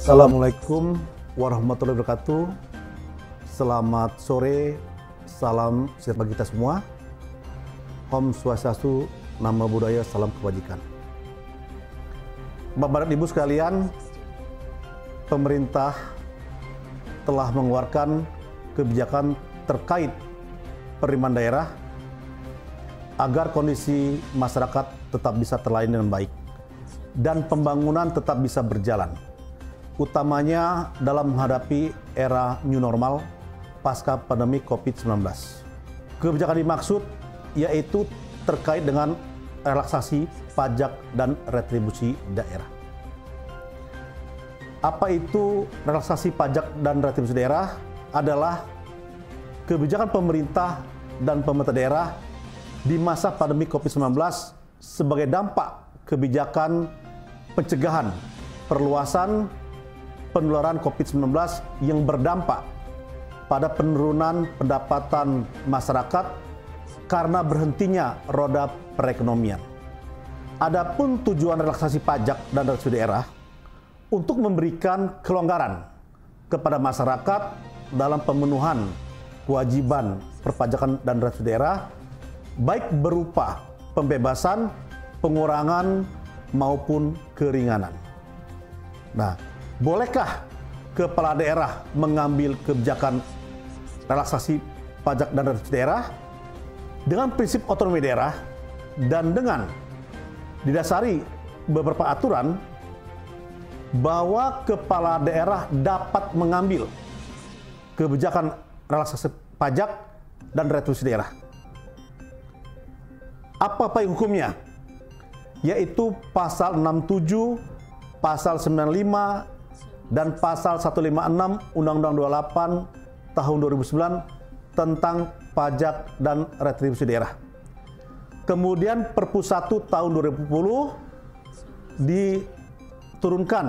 Assalamualaikum warahmatullahi wabarakatuh. Selamat sore, salam sehat bagi kita semua. Om Swastiastu, Namo Buddhaya, salam kebajikan. Bapak dan Ibu sekalian, pemerintah telah mengeluarkan kebijakan terkait penerimaan daerah agar kondisi masyarakat tetap bisa terlayani dengan baik dan pembangunan tetap bisa berjalan, utamanya dalam menghadapi era new normal pasca pandemi COVID-19. Kebijakan dimaksud yaitu terkait dengan relaksasi pajak dan retribusi daerah. Apa itu relaksasi pajak dan retribusi daerah? Adalah kebijakan pemerintah dan pemerintah daerah di masa pandemi COVID-19 sebagai dampak kebijakan pencegahan perluasan penularan COVID-19 yang berdampak pada penurunan pendapatan masyarakat karena berhentinya roda perekonomian. Adapun tujuan relaksasi pajak dan retribusi daerah untuk memberikan kelonggaran kepada masyarakat dalam pemenuhan kewajiban perpajakan dan retribusi daerah, baik berupa pembebasan, pengurangan, maupun keringanan. Nah, bolehkah kepala daerah mengambil kebijakan relaksasi pajak dan retribusi daerah dengan prinsip otonomi daerah dan dengan didasari beberapa aturan bahwa kepala daerah dapat mengambil kebijakan relaksasi pajak dan retribusi daerah. Apa payung hukumnya? Yaitu pasal 67, pasal 95, dan pasal 156 Undang-Undang 28 tahun 2009 tentang pajak dan retribusi daerah. Kemudian Perpu 1 tahun 2010 diturunkan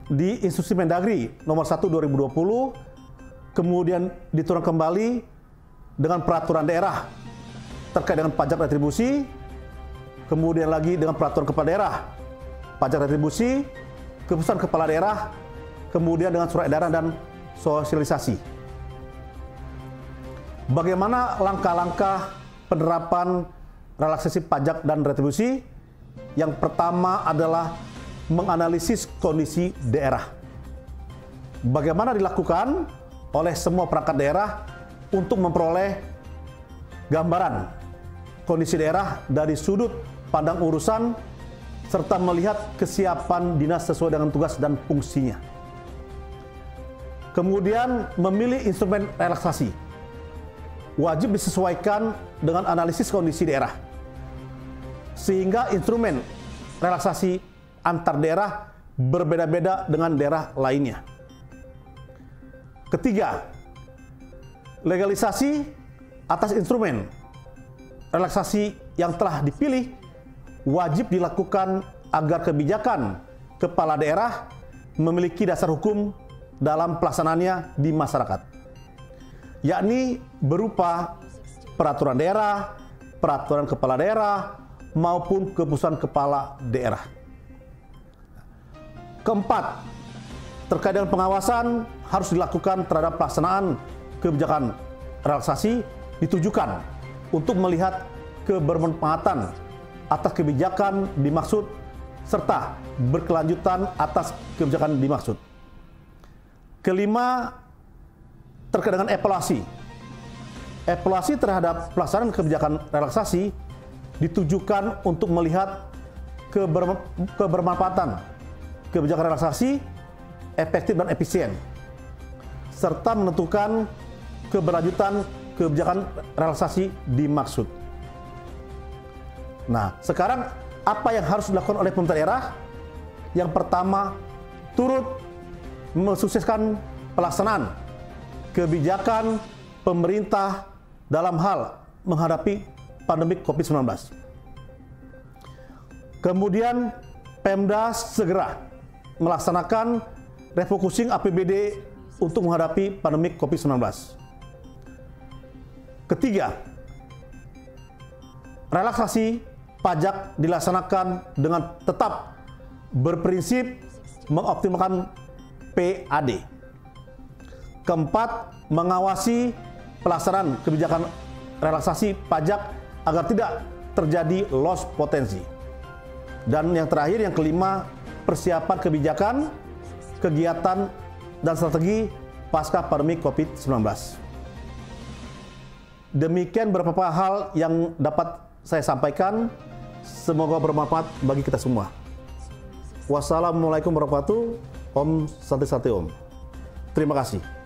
di Instruksi Mendagri nomor 1 2020, kemudian diturunkan kembali dengan peraturan daerah terkait dengan pajak retribusi, kemudian lagi dengan peraturan kepala daerah pajak retribusi, keputusan kepala daerah, kemudian dengan surat edaran dan sosialisasi. Bagaimana langkah-langkah penerapan relaksasi pajak dan retribusi? Yang pertama adalah menganalisis kondisi daerah. Bagaimana dilakukan oleh semua perangkat daerah untuk memperoleh gambaran kondisi daerah dari sudut pandang urusan serta melihat kesiapan dinas sesuai dengan tugas dan fungsinya. Kemudian memilih instrumen relaksasi. Wajib disesuaikan dengan analisis kondisi daerah, sehingga instrumen relaksasi antar daerah berbeda-beda dengan daerah lainnya. Ketiga, legalisasi atas instrumen relaksasi yang telah dipilih wajib dilakukan agar kebijakan kepala daerah memiliki dasar hukum dalam pelaksanaannya di masyarakat, yakni berupa peraturan daerah, peraturan kepala daerah, maupun keputusan kepala daerah. Keempat, terkait dengan pengawasan harus dilakukan terhadap pelaksanaan kebijakan relaksasi ditujukan untuk melihat kebermanfaatan atas kebijakan dimaksud serta berkelanjutan atas kebijakan dimaksud. Kelima, terkait dengan evaluasi. Evaluasi terhadap pelaksanaan kebijakan relaksasi ditujukan untuk melihat kebermanfaatan kebijakan relaksasi efektif dan efisien, serta menentukan keberlanjutan kebijakan relaksasi dimaksud. Nah, sekarang apa yang harus dilakukan oleh pemerintah daerah? Yang pertama, turut mensukseskan pelaksanaan kebijakan pemerintah dalam hal menghadapi pandemi COVID-19. Kemudian, Pemda segera melaksanakan refocusing APBD untuk menghadapi pandemi COVID-19. Ketiga, relaksasi pajak dilaksanakan dengan tetap berprinsip mengoptimalkan PAD. Keempat, mengawasi pelaksanaan kebijakan relaksasi pajak agar tidak terjadi loss potensi. Dan yang terakhir, yang kelima, persiapan kebijakan, kegiatan, dan strategi pasca pandemi COVID-19. Demikian beberapa hal yang dapat saya sampaikan. Semoga bermanfaat bagi kita semua. Wassalamualaikum warahmatullahi wabarakatuh. Om Santi Santi Om. Terima kasih.